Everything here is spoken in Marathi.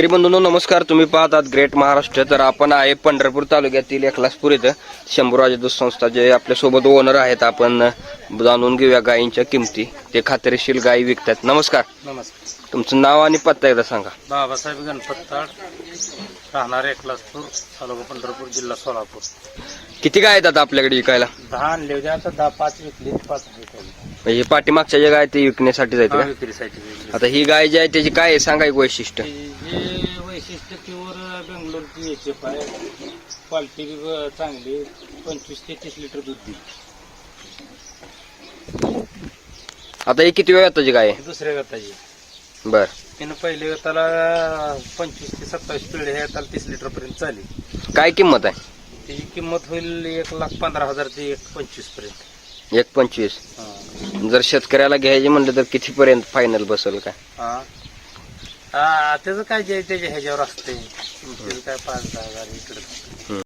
तरी बंधूंनो नमस्कार. तुम्ही पाहतात ग्रेट महाराष्ट्र. तर आपण आहे पंढरपूर तालुक्यातील एकलासपूर इथं शंभूराज दूध संस्था जे आपल्यासोबत ओनर आहेत. आपण जाणून घेऊया गायींच्या किमती. ते खात्रीशीर गायी विकतात. नमस्कार. नमस्कार. तुमचं नाव आणि पत्ता एकदा सांगा. बाबासाहेब गणपतताड, राहणार एकलासपूर, तालुका पंढरपूर, जिल्हा सोलापूर. किती गाय आहेत आपल्याकडे विकायला? 10 आणले होते, आता 5 विकले, 5 विकले. म्हणजे पाठीमागच्या ज्या गाय ते विकण्यासाठी जायचं का? विक्रीसाठी विकले. आता ही गाय जी आहे त्याची काय आहे सांगा एक वैशिष्ट्य. हे वैशिष्ट्य प्युअर बेंगलोरची एचएफ आहे, क्वालिटी चांगली, 25 ते 30 लिटर दूध देईल. आता ही किती वेळ आताची गाय आहे? दुसऱ्या गताची. बर. तिनं पहिले गताला 25 ते 27 पिढे, ह्या गताला 30 लिटर पर्यंत चालेल. काय किंमत आहे? त्याची किंमत होईल 1,15,000 ते 1,25,000 पर्यंत. 1.25. हा. जर शेतकऱ्याला घ्यायचे म्हणलं तर किती पर्यंत फायनल बसेल काय? त्याचं काय जे त्याच्या ह्याच्यावर असते, काय 5-10 हजार इकडे.